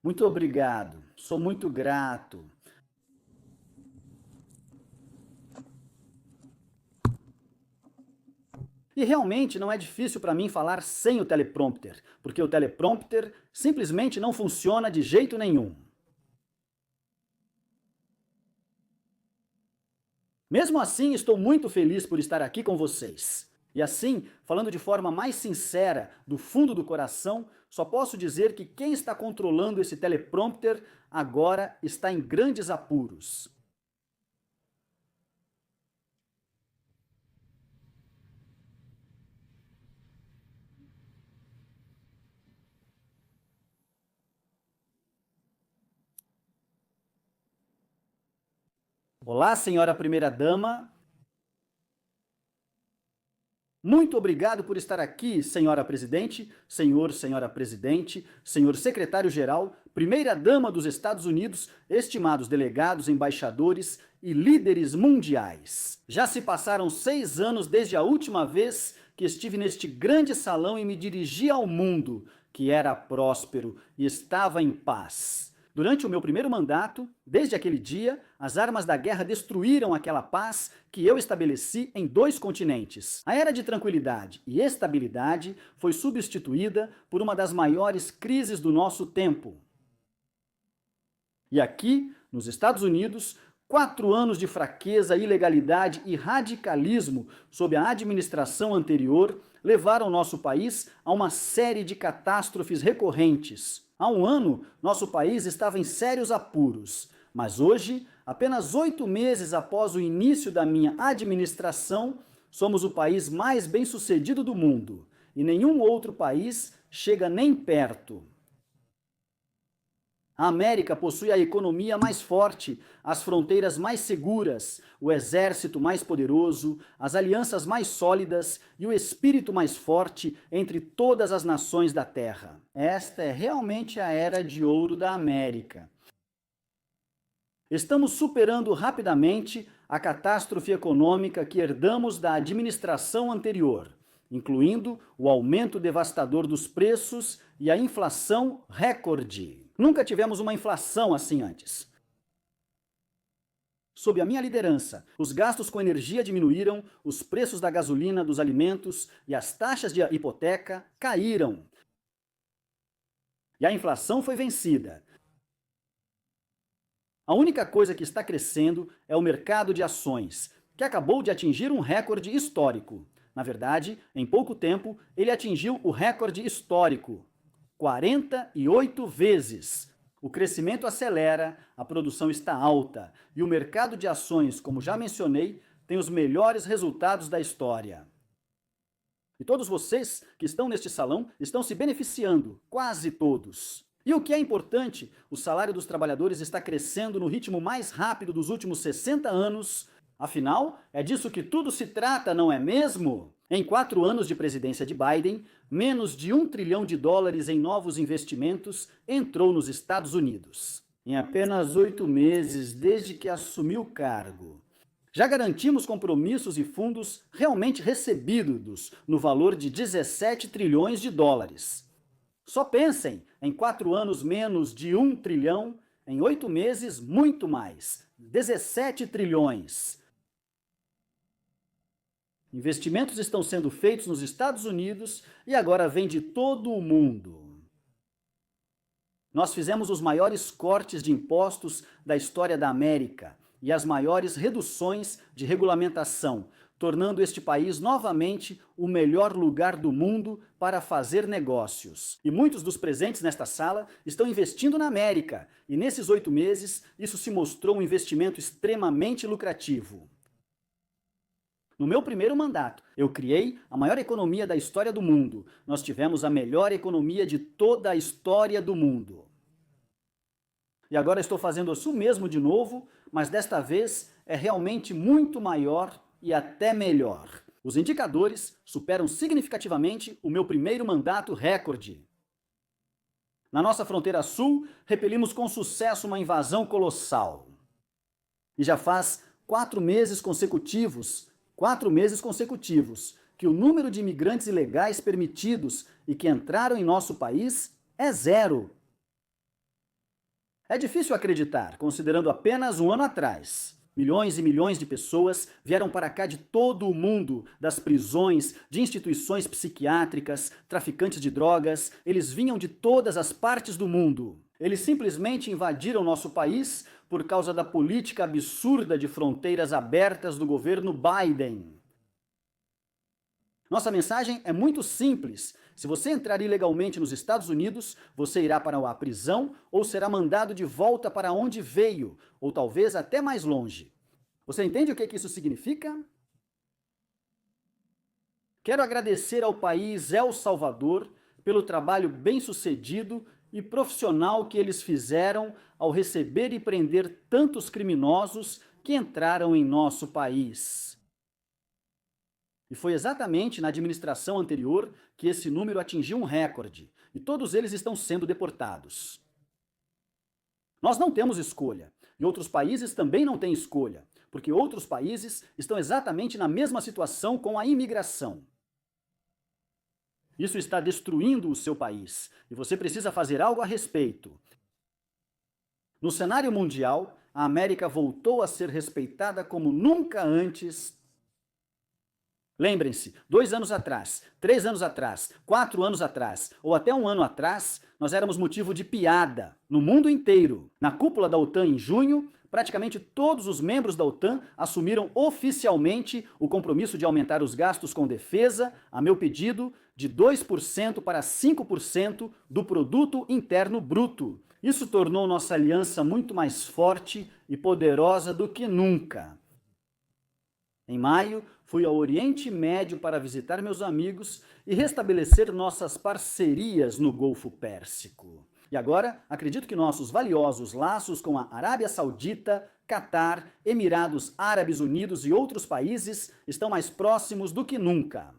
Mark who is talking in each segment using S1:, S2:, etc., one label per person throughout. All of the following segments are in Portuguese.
S1: Muito obrigado, sou muito grato. E realmente não é difícil para mim falar sem o teleprompter, porque o teleprompter simplesmente não funciona de jeito nenhum. Mesmo assim, estou muito feliz por estar aqui com vocês. E assim, falando de forma mais sincera, do fundo do coração, só posso dizer que quem está controlando esse teleprompter agora está em grandes apuros. Olá, senhora primeira-dama. Muito obrigado por estar aqui, senhora presidente, senhora presidente, senhor secretário-geral, primeira-dama dos Estados Unidos, estimados delegados, embaixadores e líderes mundiais. Já se passaram 6 anos desde a última vez que estive neste grande salão e me dirigi ao mundo, que era próspero e estava em paz. Durante o meu primeiro mandato, desde aquele dia, as armas da guerra destruíram aquela paz que eu estabeleci em 2 continentes. A era de tranquilidade e estabilidade foi substituída por uma das maiores crises do nosso tempo. E aqui, nos Estados Unidos, 4 anos de fraqueza, ilegalidade e radicalismo sob a administração anterior levaram nosso país a uma série de catástrofes recorrentes. Há um ano, nosso país estava em sérios apuros, mas hoje, apenas 8 meses após o início da minha administração, somos o país mais bem-sucedido do mundo, e nenhum outro país chega nem perto. A América possui a economia mais forte, as fronteiras mais seguras, o exército mais poderoso, as alianças mais sólidas e o espírito mais forte entre todas as nações da Terra. Esta é realmente a era de ouro da América. Estamos superando rapidamente a catástrofe econômica que herdamos da administração anterior, incluindo o aumento devastador dos preços e a inflação recorde. Nunca tivemos uma inflação assim antes. Sob a minha liderança, os gastos com energia diminuíram, os preços da gasolina, dos alimentos e as taxas de hipoteca caíram. E a inflação foi vencida. A única coisa que está crescendo é o mercado de ações, que acabou de atingir um recorde histórico. Na verdade, em pouco tempo, ele atingiu o recorde histórico. 48 vezes. O crescimento acelera, a produção está alta e o mercado de ações, como já mencionei, tem os melhores resultados da história. E todos vocês que estão neste salão estão se beneficiando, quase todos. E o que é importante, o salário dos trabalhadores está crescendo no ritmo mais rápido dos últimos 60 anos. Afinal, é disso que tudo se trata, não é mesmo? Em 4 anos de presidência de Biden, menos de US$ 1 trilhão em novos investimentos entrou nos Estados Unidos. Em apenas 8 meses desde que assumiu o cargo. Já garantimos compromissos e fundos realmente recebidos no valor de US$ 17 trilhões. Só pensem, em 4 anos menos de 1 trilhão, em 8 meses muito mais, 17 trilhões. Investimentos estão sendo feitos nos Estados Unidos e agora vem de todo o mundo. Nós fizemos os maiores cortes de impostos da história da América e as maiores reduções de regulamentação, tornando este país novamente o melhor lugar do mundo para fazer negócios. E muitos dos presentes nesta sala estão investindo na América, e nesses 8 meses isso se mostrou um investimento extremamente lucrativo. No meu primeiro mandato, eu criei a maior economia da história do mundo. Nós tivemos a melhor economia de toda a história do mundo. E agora estou fazendo isso mesmo de novo, mas desta vez é realmente muito maior e até melhor. Os indicadores superam significativamente o meu primeiro mandato recorde. Na nossa fronteira sul, repelimos com sucesso uma invasão colossal. E já faz 4 meses consecutivos que o número de imigrantes ilegais permitidos e que entraram em nosso país é 0. É difícil acreditar, considerando apenas um ano atrás. Milhões e milhões de pessoas vieram para cá de todo o mundo, das prisões, de instituições psiquiátricas, traficantes de drogas, eles vinham de todas as partes do mundo. Eles simplesmente invadiram nosso país por causa da política absurda de fronteiras abertas do governo Biden. Nossa mensagem é muito simples. Se você entrar ilegalmente nos Estados Unidos, você irá para a prisão ou será mandado de volta para onde veio, ou talvez até mais longe. Você entende o que isso significa? Quero agradecer ao país El Salvador pelo trabalho bem-sucedido e profissional que eles fizeram ao receber e prender tantos criminosos que entraram em nosso país. E foi exatamente na administração anterior que esse número atingiu um recorde, e todos eles estão sendo deportados. Nós não temos escolha, e outros países também não têm escolha, porque outros países estão exatamente na mesma situação com a imigração. Isso está destruindo o seu país, e você precisa fazer algo a respeito. No cenário mundial, a América voltou a ser respeitada como nunca antes. Lembrem-se, 2 anos atrás, 3 anos atrás, 4 anos atrás, ou até um ano atrás, nós éramos motivo de piada no mundo inteiro. Na cúpula da OTAN em junho, praticamente todos os membros da OTAN assumiram oficialmente o compromisso de aumentar os gastos com defesa, a meu pedido, de 2% para 5% do produto interno bruto. Isso tornou nossa aliança muito mais forte e poderosa do que nunca. Em maio, fui ao Oriente Médio para visitar meus amigos e restabelecer nossas parcerias no Golfo Pérsico. E agora, acredito que nossos valiosos laços com a Arábia Saudita, Catar, Emirados Árabes Unidos e outros países estão mais próximos do que nunca.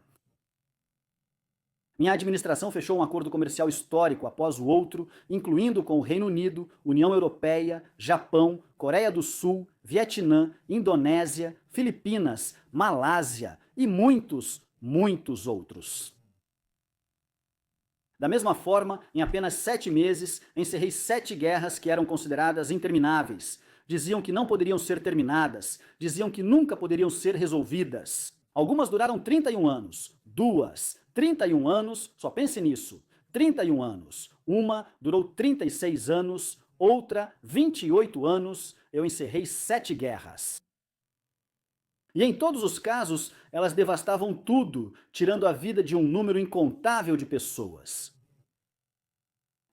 S1: Minha administração fechou um acordo comercial histórico após o outro, incluindo com o Reino Unido, União Europeia, Japão, Coreia do Sul, Vietnã, Indonésia, Filipinas, Malásia e muitos, muitos outros. Da mesma forma, em apenas 7 meses, encerrei 7 guerras que eram consideradas intermináveis. Diziam que não poderiam ser terminadas, diziam que nunca poderiam ser resolvidas. Algumas duraram 31 anos, 2, 31 anos, só pense nisso, 31 anos. Uma durou 36 anos, outra 28 anos, eu encerrei 7 guerras. E em todos os casos, elas devastavam tudo, tirando a vida de um número incontável de pessoas.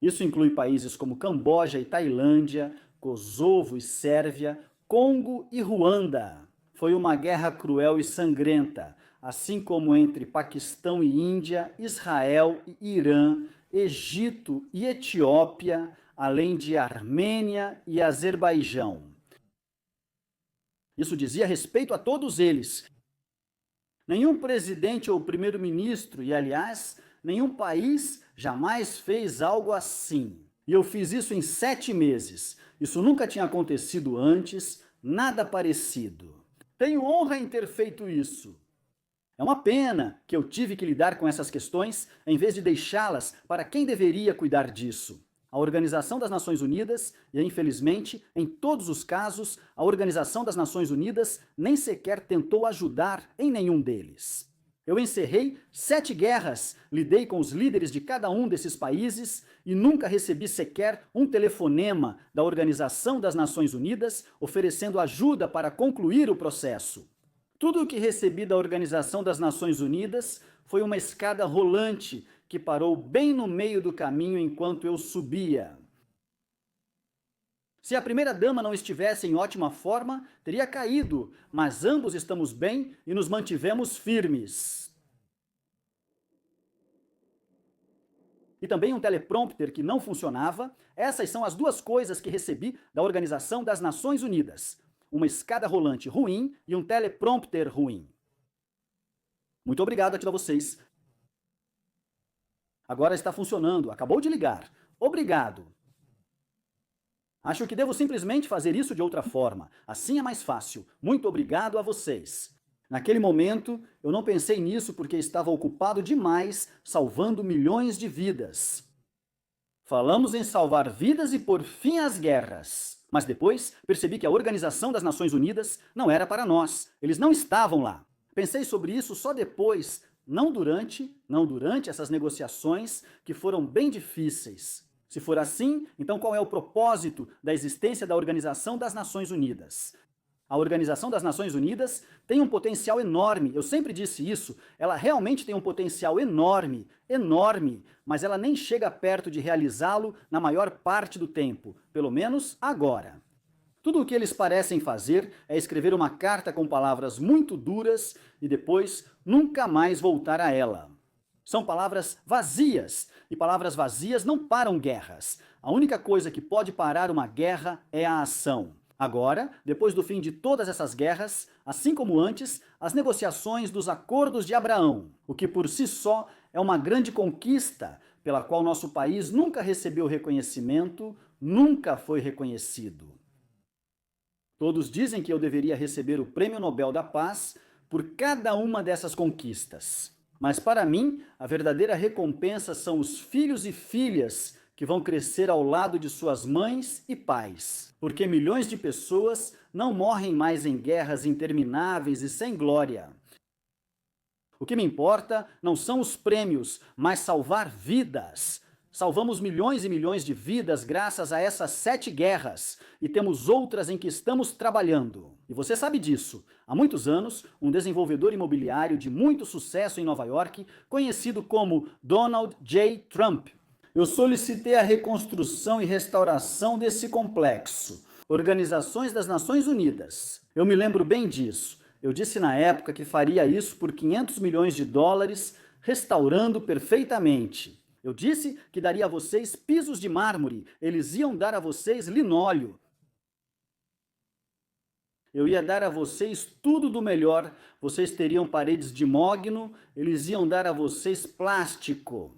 S1: Isso inclui países como Camboja e Tailândia, Kosovo e Sérvia, Congo e Ruanda. Foi uma guerra cruel e sangrenta, assim como entre Paquistão e Índia, Israel e Irã, Egito e Etiópia, além de Armênia e Azerbaijão. Isso dizia respeito a todos eles. Nenhum presidente ou primeiro-ministro, e aliás, nenhum país jamais fez algo assim. E eu fiz isso em 7 meses. Isso nunca tinha acontecido antes, nada parecido. Tenho honra em ter feito isso. É uma pena que eu tive que lidar com essas questões em vez de deixá-las para quem deveria cuidar disso. A Organização das Nações Unidas, e infelizmente, em todos os casos, a Organização das Nações Unidas nem sequer tentou ajudar em nenhum deles. Eu encerrei 7 guerras, lidei com os líderes de cada um desses países e nunca recebi sequer um telefonema da Organização das Nações Unidas oferecendo ajuda para concluir o processo. Tudo o que recebi da Organização das Nações Unidas foi uma escada rolante que parou bem no meio do caminho enquanto eu subia. Se a primeira-dama não estivesse em ótima forma, teria caído, mas ambos estamos bem e nos mantivemos firmes. E também um teleprompter que não funcionava. Essas são as 2 coisas que recebi da Organização das Nações Unidas. Uma escada rolante ruim e um teleprompter ruim. Muito obrigado a vocês. Agora está funcionando, acabou de ligar. Obrigado. Acho que devo simplesmente fazer isso de outra forma. Assim é mais fácil. Muito obrigado a vocês. Naquele momento, eu não pensei nisso porque estava ocupado demais salvando milhões de vidas. Falamos em salvar vidas e pôr fim às guerras. Mas depois percebi que a Organização das Nações Unidas não era para nós. Eles não estavam lá. Pensei sobre isso só depois, não durante essas negociações que foram bem difíceis. Se for assim, então qual é o propósito da existência da Organização das Nações Unidas? A Organização das Nações Unidas tem um potencial enorme, eu sempre disse isso, ela realmente tem um potencial enorme, enorme, mas ela nem chega perto de realizá-lo na maior parte do tempo, pelo menos agora. Tudo o que eles parecem fazer é escrever uma carta com palavras muito duras e depois nunca mais voltar a ela. São palavras vazias, e palavras vazias não param guerras. A única coisa que pode parar uma guerra é a ação. Agora, depois do fim de todas essas guerras, assim como antes, as negociações dos Acordos de Abraão, o que por si só é uma grande conquista, pela qual nosso país nunca recebeu reconhecimento, nunca foi reconhecido. Todos dizem que eu deveria receber o Prêmio Nobel da Paz por cada uma dessas conquistas. Mas para mim, a verdadeira recompensa são os filhos e filhas que vão crescer ao lado de suas mães e pais. Porque milhões de pessoas não morrem mais em guerras intermináveis e sem glória. O que me importa não são os prêmios, mas salvar vidas. Salvamos milhões e milhões de vidas graças a essas 7 guerras, e temos outras em que estamos trabalhando. E você sabe disso. Há muitos anos, um desenvolvedor imobiliário de muito sucesso em Nova York, conhecido como Donald J. Trump, eu solicitei a reconstrução e restauração desse complexo. Organizações das Nações Unidas. Eu me lembro bem disso. Eu disse na época que faria isso por 500 milhões de dólares, restaurando perfeitamente. Eu disse que daria a vocês pisos de mármore, eles iam dar a vocês linóleo. Eu ia dar a vocês tudo do melhor, vocês teriam paredes de mogno, eles iam dar a vocês plástico.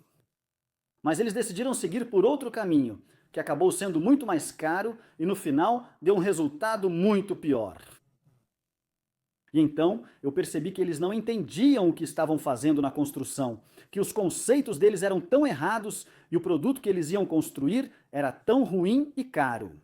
S1: Mas eles decidiram seguir por outro caminho, que acabou sendo muito mais caro e no final deu um resultado muito pior. E então eu percebi que eles não entendiam o que estavam fazendo na construção, que os conceitos deles eram tão errados e o produto que eles iam construir era tão ruim e caro.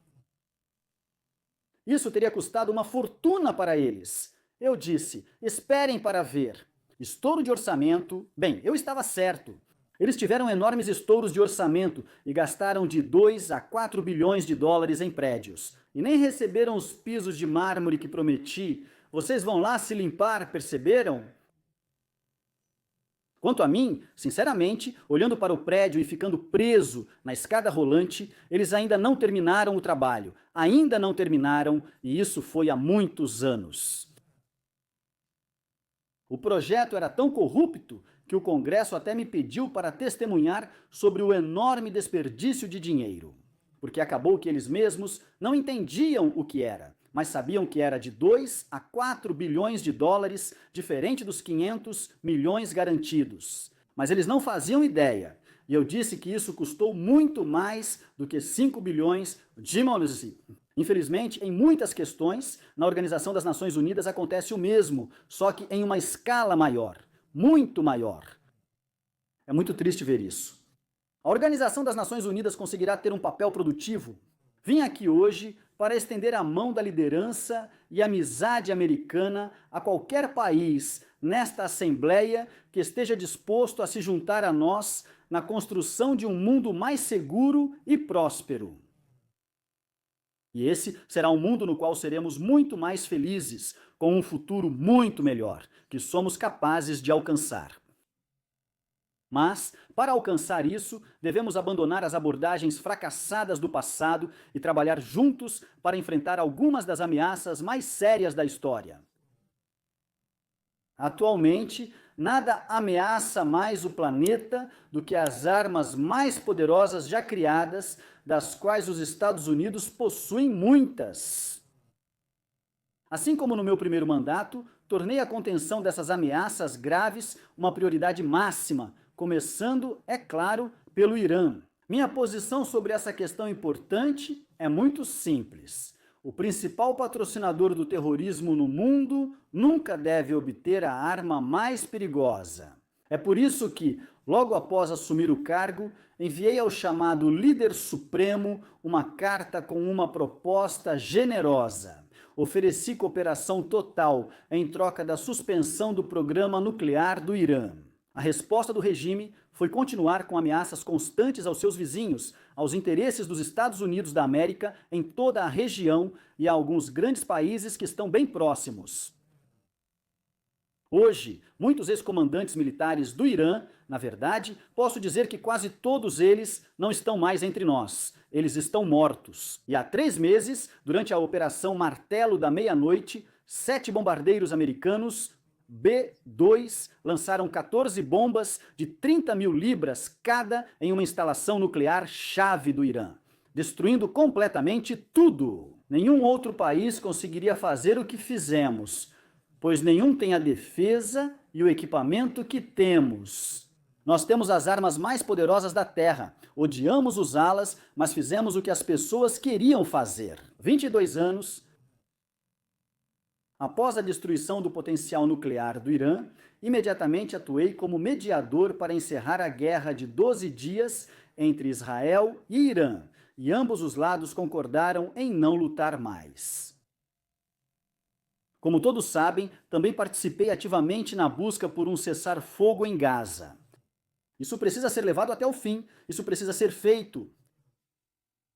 S1: Isso teria custado uma fortuna para eles. Eu disse, esperem para ver. Estouro de orçamento. Bem, eu estava certo. Eles tiveram enormes estouros de orçamento e gastaram de 2 a 4 bilhões de dólares em prédios. E nem receberam os pisos de mármore que prometi. Vocês vão lá se limpar, perceberam? Quanto a mim, sinceramente, olhando para o prédio e ficando preso na escada rolante, eles ainda não terminaram o trabalho. Ainda não terminaram, e isso foi há muitos anos. O projeto era tão corrupto que o Congresso até me pediu para testemunhar sobre o enorme desperdício de dinheiro. Porque acabou que eles mesmos não entendiam o que era, mas sabiam que era de 2 a 4 bilhões de dólares, diferente dos 500 milhões garantidos. Mas eles não faziam ideia. E eu disse que isso custou muito mais do que 5 bilhões de dólares. Infelizmente, em muitas questões, na Organização das Nações Unidas acontece o mesmo, só que em uma escala maior, muito maior. É muito triste ver isso. A Organização das Nações Unidas conseguirá ter um papel produtivo? Vim aqui hoje para estender a mão da liderança e amizade americana a qualquer país nesta Assembleia que esteja disposto a se juntar a nós na construção de um mundo mais seguro e próspero. E esse será um mundo no qual seremos muito mais felizes, com um futuro muito melhor, que somos capazes de alcançar. Mas, para alcançar isso, devemos abandonar as abordagens fracassadas do passado e trabalhar juntos para enfrentar algumas das ameaças mais sérias da história. Atualmente, nada ameaça mais o planeta do que as armas mais poderosas já criadas, das quais os Estados Unidos possuem muitas. Assim como no meu primeiro mandato, tornei a contenção dessas ameaças graves uma prioridade máxima, começando, é claro, pelo Irã. Minha posição sobre essa questão importante é muito simples. O principal patrocinador do terrorismo no mundo nunca deve obter a arma mais perigosa. É por isso que, logo após assumir o cargo, enviei ao chamado líder supremo uma carta com uma proposta generosa. Ofereci cooperação total em troca da suspensão do programa nuclear do Irã. A resposta do regime foi continuar com ameaças constantes aos seus vizinhos, aos interesses dos Estados Unidos da América em toda a região e a alguns grandes países que estão bem próximos. Hoje, muitos ex-comandantes militares do Irã, na verdade, posso dizer que quase todos eles não estão mais entre nós. Eles estão mortos. E há 3 meses, durante a Operação Martelo da Meia-Noite, 7 bombardeiros americanos B-2 lançaram 14 bombas de 30 mil libras cada em uma instalação nuclear-chave do Irã, destruindo completamente tudo. Nenhum outro país conseguiria fazer o que fizemos, pois nenhum tem a defesa e o equipamento que temos. Nós temos as armas mais poderosas da Terra. Odiamos usá-las, mas fizemos o que as pessoas queriam fazer. 22 anos após a destruição do potencial nuclear do Irã, imediatamente atuei como mediador para encerrar a guerra de 12 dias entre Israel e Irã, e ambos os lados concordaram em não lutar mais. Como todos sabem, também participei ativamente na busca por um cessar-fogo em Gaza. Isso precisa ser levado até o fim, isso precisa ser feito.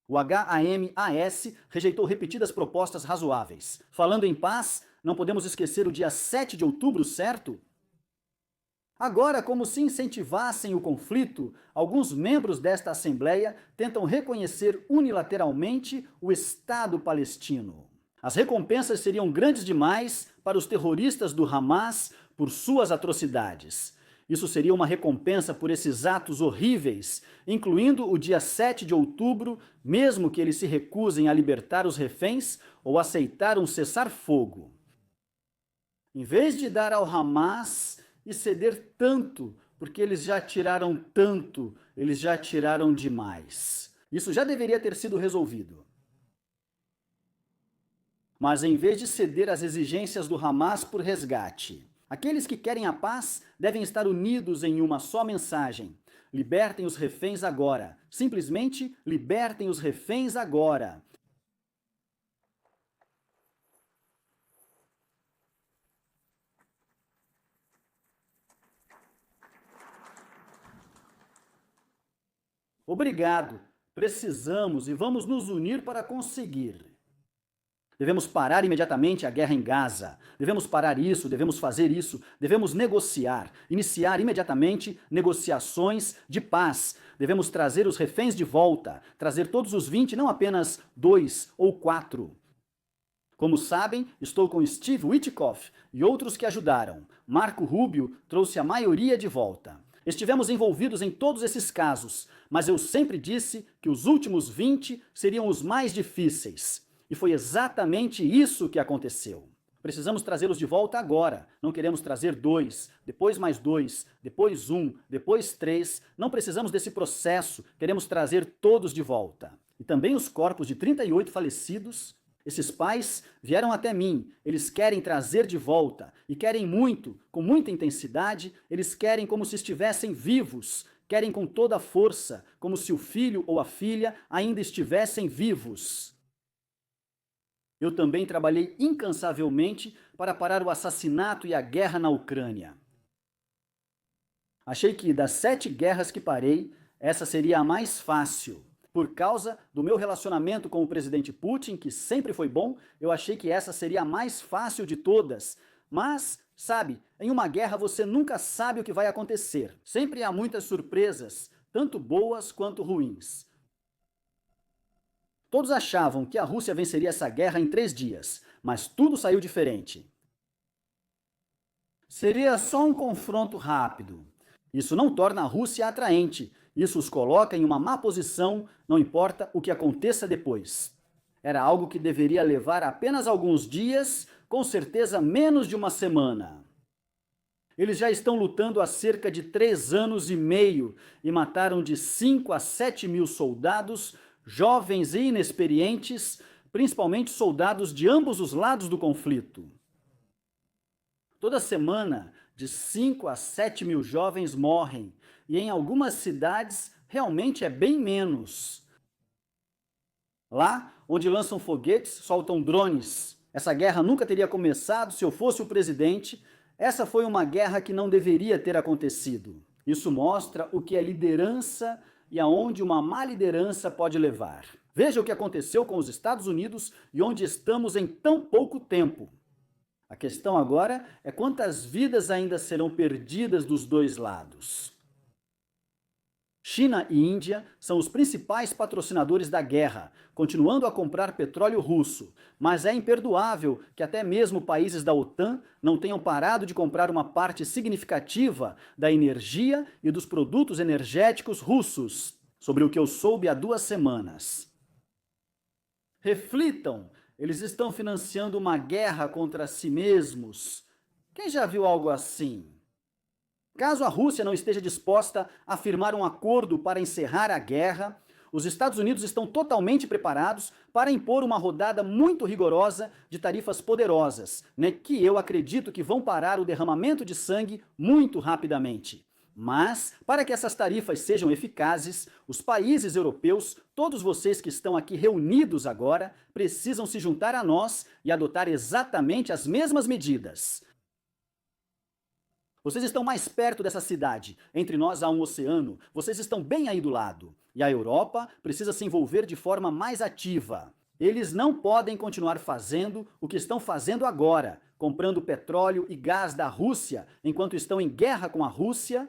S1: O HAMAS rejeitou repetidas propostas razoáveis. Falando em paz, não podemos esquecer o dia 7 de outubro, certo? Agora, como se incentivassem o conflito, alguns membros desta Assembleia tentam reconhecer unilateralmente o Estado palestino. As recompensas seriam grandes demais para os terroristas do Hamas por suas atrocidades. Isso seria uma recompensa por esses atos horríveis, incluindo o dia 7 de outubro, mesmo que eles se recusem a libertar os reféns ou aceitar um cessar-fogo. Em vez de dar ao Hamas e ceder tanto, porque eles já tiraram tanto, eles já tiraram demais. Isso já deveria ter sido resolvido. Mas em vez de ceder às exigências do Hamas por resgate, aqueles que querem a paz devem estar unidos em uma só mensagem. Libertem os reféns agora. Simplesmente libertem os reféns agora. Obrigado. Precisamos e vamos nos unir para conseguir. Devemos parar imediatamente a guerra em Gaza. Devemos parar isso, devemos fazer isso, devemos negociar, iniciar imediatamente negociações de paz. Devemos trazer os reféns de volta, trazer todos os 20, não apenas 2 ou 4. Como sabem, estou com Steve Witkoff e outros que ajudaram. Marco Rubio trouxe a maioria de volta. Estivemos envolvidos em todos esses casos, mas eu sempre disse que os últimos 20 seriam os mais difíceis. E foi exatamente isso que aconteceu. Precisamos trazê-los de volta agora. Não queremos trazer 2, depois mais 2, depois 1, depois 3. Não precisamos desse processo. Queremos trazer todos de volta. E também os corpos de 38 falecidos. Esses pais vieram até mim. Eles querem trazer de volta. E querem muito, com muita intensidade. Eles querem como se estivessem vivos. Querem com toda a força, como se o filho ou a filha ainda estivessem vivos. Eu também trabalhei incansavelmente para parar o assassinato e a guerra na Ucrânia. Achei que das 7 guerras que parei, essa seria a mais fácil. Por causa do meu relacionamento com o presidente Putin, que sempre foi bom, eu achei que essa seria a mais fácil de todas. Mas, sabe, em uma guerra você nunca sabe o que vai acontecer. Sempre há muitas surpresas, tanto boas quanto ruins. Todos achavam que a Rússia venceria essa guerra em 3 dias, mas tudo saiu diferente. Seria só um confronto rápido. Isso não torna a Rússia atraente. Isso os coloca em uma má posição, não importa o que aconteça depois. Era algo que deveria levar apenas alguns dias, com certeza menos de uma semana. Eles já estão lutando há cerca de 3 anos e meio e mataram de 5 a 7 mil soldados, jovens e inexperientes, principalmente soldados de ambos os lados do conflito. Toda semana De 5 a 7 mil jovens morrem, e em algumas cidades realmente é bem menos. Lá, onde lançam foguetes, soltam drones. Essa guerra nunca teria começado se eu fosse o presidente. Essa foi uma guerra que não deveria ter acontecido. Isso mostra o que é liderança e aonde uma má liderança pode levar. Veja o que aconteceu com os Estados Unidos e onde estamos em tão pouco tempo. A questão agora é quantas vidas ainda serão perdidas dos dois lados. China e Índia são os principais patrocinadores da guerra, continuando a comprar petróleo russo, mas é imperdoável que até mesmo países da OTAN não tenham parado de comprar uma parte significativa da energia e dos produtos energéticos russos, sobre o que eu soube há 2 semanas. Reflitam, eles estão financiando uma guerra contra si mesmos. Quem já viu algo assim? Caso a Rússia não esteja disposta a firmar um acordo para encerrar a guerra, os Estados Unidos estão totalmente preparados para impor uma rodada muito rigorosa de tarifas poderosas, que eu acredito que vão parar o derramamento de sangue muito rapidamente. Mas, para que essas tarifas sejam eficazes, os países europeus, todos vocês que estão aqui reunidos agora, precisam se juntar a nós e adotar exatamente as mesmas medidas. Vocês estão mais perto dessa cidade, entre nós há um oceano, vocês estão bem aí do lado. E a Europa precisa se envolver de forma mais ativa. Eles não podem continuar fazendo o que estão fazendo agora, comprando petróleo e gás da Rússia, enquanto estão em guerra com a Rússia.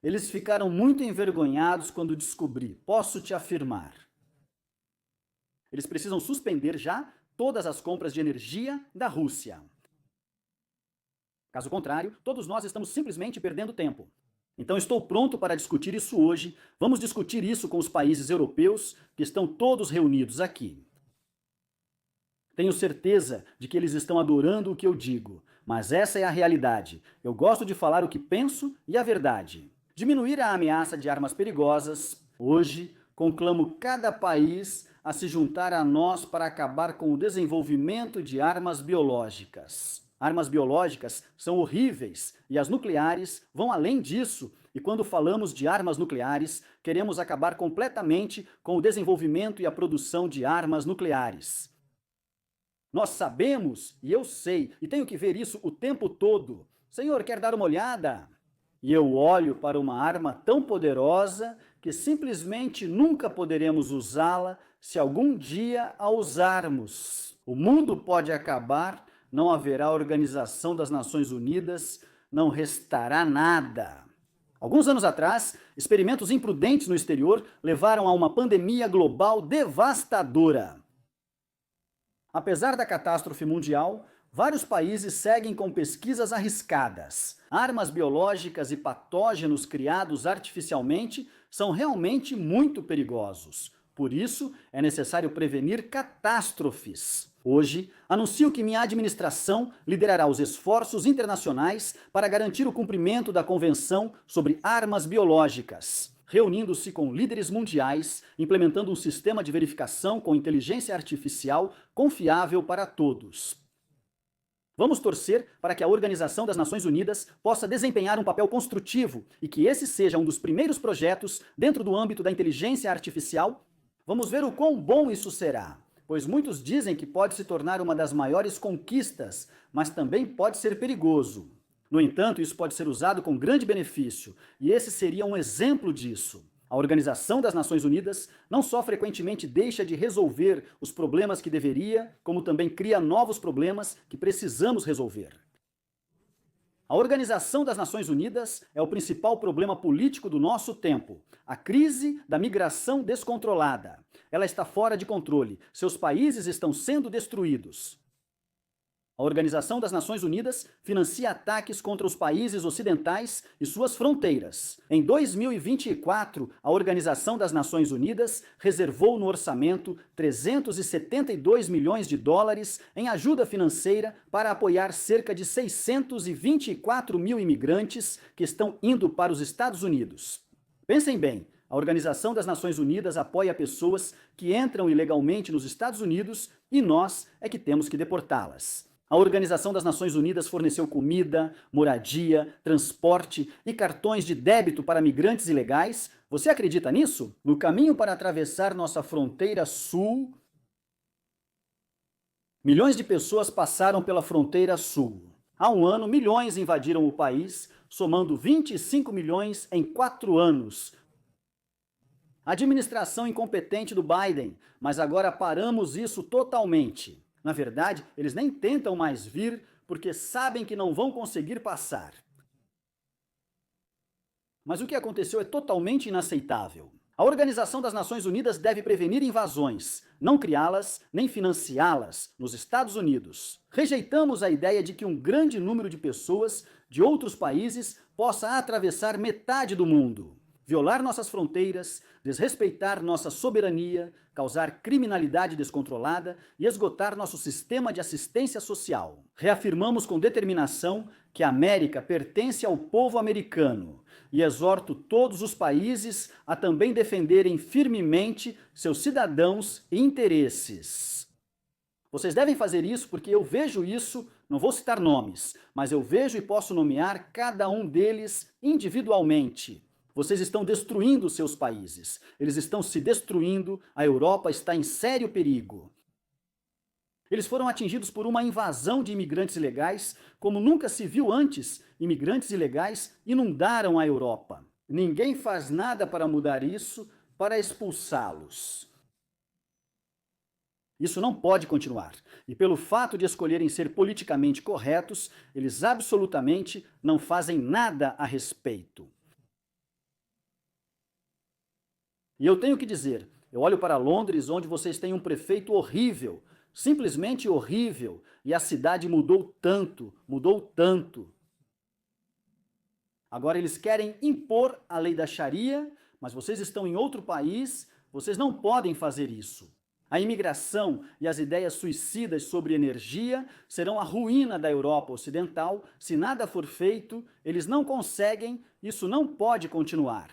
S1: Eles ficaram muito envergonhados quando descobri, posso te afirmar. Eles precisam suspender já todas as compras de energia da Rússia. Caso contrário, todos nós estamos simplesmente perdendo tempo. Então estou pronto para discutir isso hoje. Vamos discutir isso com os países europeus que estão todos reunidos aqui. Tenho certeza de que eles estão adorando o que eu digo, mas essa é a realidade. Eu gosto de falar o que penso e a verdade. Diminuir a ameaça de armas perigosas. Hoje, conclamo cada país a se juntar a nós para acabar com o desenvolvimento de armas biológicas. Armas biológicas são horríveis e as nucleares vão além disso. E quando falamos de armas nucleares, queremos acabar completamente com o desenvolvimento e a produção de armas nucleares. Nós sabemos, e eu sei, e tenho que ver isso o tempo todo. Senhor, quer dar uma olhada? E eu olho para uma arma tão poderosa que simplesmente nunca poderemos usá-la se algum dia a usarmos. O mundo pode acabar, não haverá Organização das Nações Unidas, não restará nada. Alguns anos atrás, experimentos imprudentes no exterior levaram a uma pandemia global devastadora. Apesar da catástrofe mundial, vários países seguem com pesquisas arriscadas. Armas biológicas e patógenos criados artificialmente são realmente muito perigosos. Por isso, é necessário prevenir catástrofes. Hoje, anuncio que minha administração liderará os esforços internacionais para garantir o cumprimento da Convenção sobre Armas Biológicas, reunindo-se com líderes mundiais, implementando um sistema de verificação com inteligência artificial confiável para todos. Vamos torcer para que a Organização das Nações Unidas possa desempenhar um papel construtivo e que esse seja um dos primeiros projetos dentro do âmbito da inteligência artificial. Vamos ver o quão bom isso será, pois muitos dizem que pode se tornar uma das maiores conquistas, mas também pode ser perigoso. No entanto, isso pode ser usado com grande benefício, e esse seria um exemplo disso. A Organização das Nações Unidas não só frequentemente deixa de resolver os problemas que deveria, como também cria novos problemas que precisamos resolver. A Organização das Nações Unidas é o principal problema político do nosso tempo. A crise da migração descontrolada. Ela está fora de controle. Seus países estão sendo destruídos. A Organização das Nações Unidas financia ataques contra os países ocidentais e suas fronteiras. Em 2024, a Organização das Nações Unidas reservou no orçamento 372 milhões de dólares em ajuda financeira para apoiar cerca de 624 mil imigrantes que estão indo para os Estados Unidos. Pensem bem, a Organização das Nações Unidas apoia pessoas que entram ilegalmente nos Estados Unidos e nós é que temos que deportá-las. A A Organização das Nações Unidas forneceu comida, moradia, transporte e cartões de débito para migrantes ilegais. Você acredita nisso? No caminho para atravessar nossa fronteira sul, milhões de pessoas passaram pela fronteira sul. Há um ano, milhões invadiram o país, somando 25 milhões em 4 anos. Administração incompetente do Biden, mas agora paramos isso totalmente. Na verdade, eles nem tentam mais vir porque sabem que não vão conseguir passar. Mas o que aconteceu é totalmente inaceitável. A Organização das Nações Unidas deve prevenir invasões, não criá-las nem financiá-las nos Estados Unidos. Rejeitamos a ideia de que um grande número de pessoas de outros países possa atravessar metade do mundo, violar nossas fronteiras, desrespeitar nossa soberania, causar criminalidade descontrolada e esgotar nosso sistema de assistência social. Reafirmamos com determinação que a América pertence ao povo americano e exorto todos os países a também defenderem firmemente seus cidadãos e interesses. Vocês devem fazer isso porque eu vejo isso, não vou citar nomes, mas eu vejo e posso nomear cada um deles individualmente. Vocês estão destruindo seus países, eles estão se destruindo, a Europa está em sério perigo. Eles foram atingidos por uma invasão de imigrantes ilegais, como nunca se viu antes. Imigrantes ilegais inundaram a Europa. Ninguém faz nada para mudar isso, para expulsá-los. Isso não pode continuar. E pelo fato de escolherem ser politicamente corretos, eles absolutamente não fazem nada a respeito. E eu tenho que dizer, eu olho para Londres, onde vocês têm um prefeito horrível, simplesmente horrível, e a cidade mudou tanto, mudou tanto. Agora eles querem impor a lei da Sharia, mas vocês estão em outro país, vocês não podem fazer isso. A imigração e as ideias suicidas sobre energia serão a ruína da Europa Ocidental. Se nada for feito, eles não conseguem, isso não pode continuar.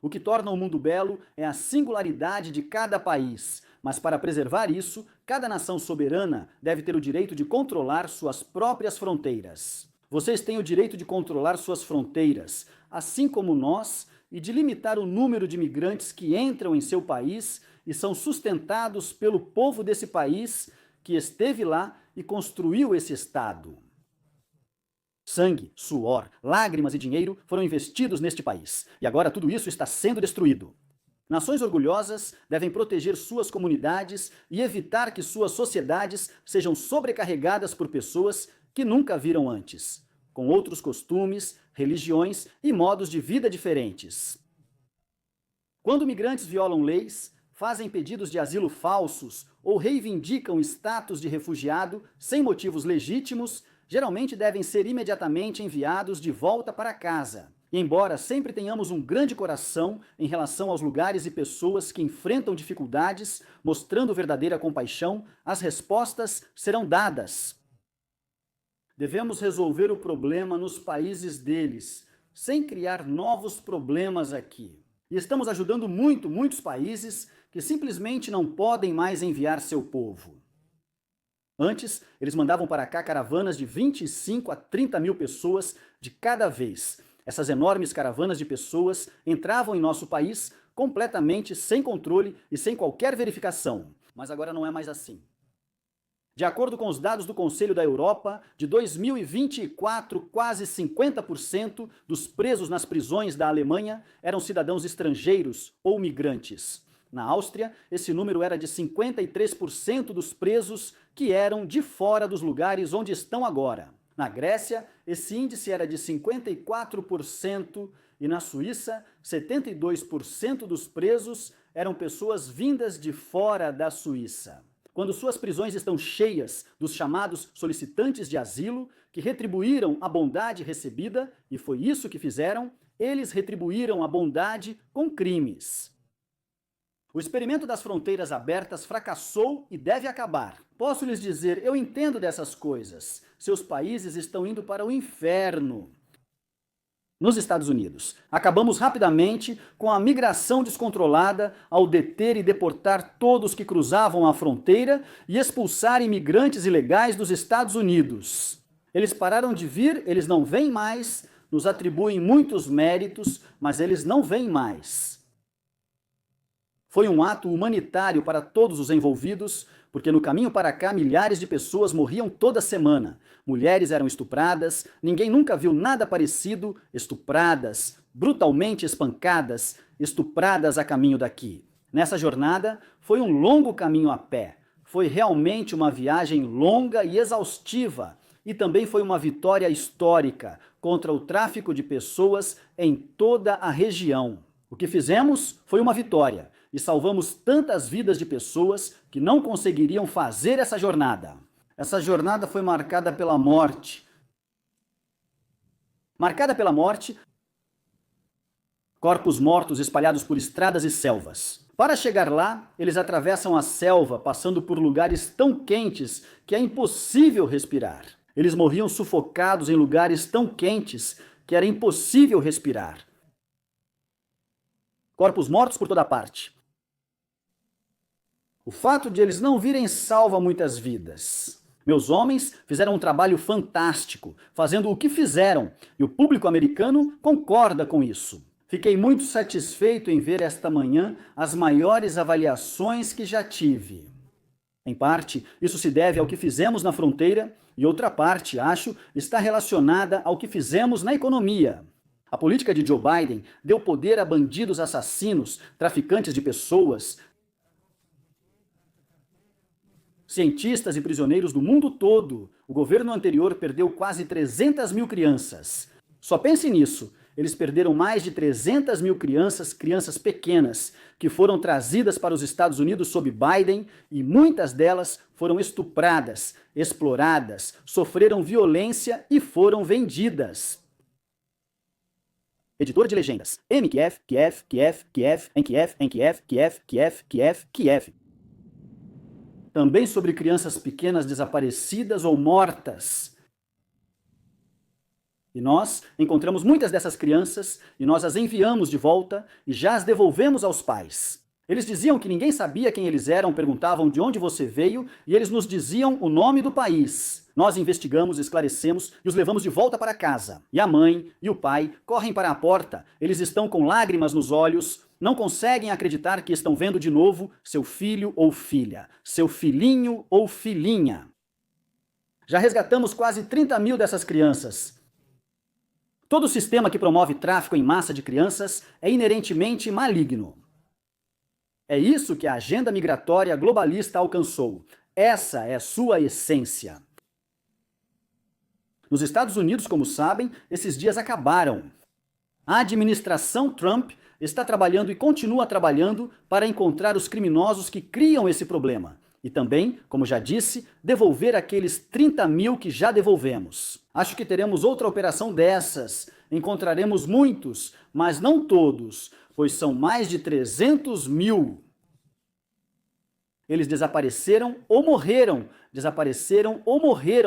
S1: O que torna o mundo belo é a singularidade de cada país, mas para preservar isso, cada nação soberana deve ter o direito de controlar suas próprias fronteiras. Vocês têm o direito de controlar suas fronteiras, assim como nós, e de limitar o número de imigrantes que entram em seu país e são sustentados pelo povo desse país que esteve lá e construiu esse Estado. Sangue, suor, lágrimas e dinheiro foram investidos neste país, e agora tudo isso está sendo destruído. Nações orgulhosas devem proteger suas comunidades e evitar que suas sociedades sejam sobrecarregadas por pessoas que nunca viram antes, com outros costumes, religiões e modos de vida diferentes. Quando migrantes violam leis, fazem pedidos de asilo falsos ou reivindicam status de refugiado sem motivos legítimos, geralmente devem ser imediatamente enviados de volta para casa. E embora sempre tenhamos um grande coração em relação aos lugares e pessoas que enfrentam dificuldades, mostrando verdadeira compaixão, as respostas serão dadas. Devemos resolver o problema nos países deles, sem criar novos problemas aqui. E estamos ajudando muitos países que simplesmente não podem mais enviar seu povo. Antes, eles mandavam para cá caravanas de 25 a 30 mil pessoas de cada vez. Essas enormes caravanas de pessoas entravam em nosso país completamente sem controle e sem qualquer verificação. Mas agora não é mais assim. De acordo com os dados do Conselho da Europa, de 2024, quase 50% dos presos nas prisões da Alemanha eram cidadãos estrangeiros ou migrantes. Na Áustria, esse número era de 53% dos presos que eram de fora dos lugares onde estão agora. Na Grécia, esse índice era de 54% e na Suíça, 72% dos presos eram pessoas vindas de fora da Suíça. Quando suas prisões estão cheias dos chamados solicitantes de asilo, que retribuíram a bondade recebida, e foi isso que fizeram, eles retribuíram a bondade com crimes. O experimento das fronteiras abertas fracassou e deve acabar. Posso lhes dizer, eu entendo dessas coisas. Seus países estão indo para o inferno. nos Estados Unidos. Acabamos rapidamente com a migração descontrolada ao deter e deportar todos que cruzavam a fronteira e expulsar imigrantes ilegais dos Estados Unidos. Eles pararam de vir, eles não vêm mais, nos atribuem muitos méritos, mas eles não vêm mais. Foi um ato humanitário para todos os envolvidos, porque no caminho para cá milhares de pessoas morriam toda semana. Mulheres eram estupradas, ninguém nunca viu nada parecido, estupradas, brutalmente espancadas, estupradas a caminho daqui. Nessa jornada, foi um longo caminho a pé. Foi realmente uma viagem longa e exaustiva. E também foi uma vitória histórica contra o tráfico de pessoas em toda a região. O que fizemos foi uma vitória e salvamos tantas vidas de pessoas que não conseguiriam fazer essa jornada. Essa jornada foi marcada pela morte. Corpos mortos espalhados por estradas e selvas. Para chegar lá, eles atravessam a selva, passando por lugares tão quentes que é impossível respirar. Eles morriam sufocados em lugares tão quentes que era impossível respirar. Corpos mortos por toda parte. O fato de eles não virem salva muitas vidas. Meus homens fizeram um trabalho fantástico, fazendo o que fizeram, e o público americano concorda com isso. Fiquei muito satisfeito em ver esta manhã as maiores avaliações que já tive. Em parte, isso se deve ao que fizemos na fronteira, e outra parte, acho, está relacionada ao que fizemos na economia. A política de Joe Biden deu poder a bandidos assassinos, traficantes de pessoas, cientistas e prisioneiros do mundo todo. O governo anterior perdeu quase 300 mil crianças. Só pense nisso. Eles perderam mais de 300 mil crianças pequenas, que foram trazidas para os Estados Unidos sob Biden e muitas delas foram estupradas, exploradas, sofreram violência e foram vendidas. Editor de legendas. M. Kiev, Kiev, Kiev, Kiev, em Kiev, em Kiev, Kiev, Kiev, Kiev, Kiev. Também sobre crianças pequenas desaparecidas ou mortas. E nós encontramos muitas dessas crianças e nós as enviamos de volta e já as devolvemos aos pais. Eles diziam que ninguém sabia quem eles eram, perguntavam de onde você veio e eles nos diziam o nome do país. Nós investigamos, esclarecemos e os levamos de volta para casa. E a mãe e o pai correm para a porta, eles estão com lágrimas nos olhos, não conseguem acreditar que estão vendo de novo seu filho ou filha, seu filhinho ou filhinha. Já resgatamos quase 30 mil dessas crianças. Todo sistema que promove tráfico em massa de crianças é inerentemente maligno. É isso que a agenda migratória globalista alcançou. Essa é sua essência. Nos Estados Unidos, como sabem, esses dias acabaram. A administração Trump está trabalhando e continua trabalhando para encontrar os criminosos que criam esse problema. E também, como já disse, devolver aqueles 30 mil que já devolvemos. Acho que teremos outra operação dessas. Encontraremos muitos, mas não todos, pois são mais de 300 mil. Eles desapareceram ou morreram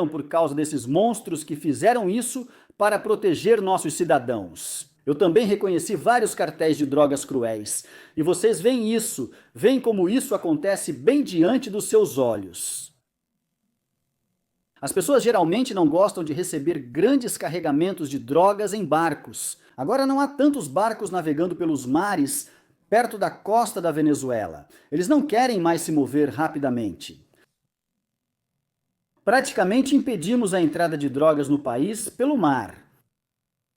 S1: por causa desses monstros que fizeram isso para proteger nossos cidadãos. Eu também reconheci vários cartéis de drogas cruéis. E vocês veem isso, veem como isso acontece bem diante dos seus olhos. As pessoas geralmente não gostam de receber grandes carregamentos de drogas em barcos. Agora não há tantos barcos navegando pelos mares perto da costa da Venezuela. Eles não querem mais se mover rapidamente. Praticamente impedimos a entrada de drogas no país pelo mar.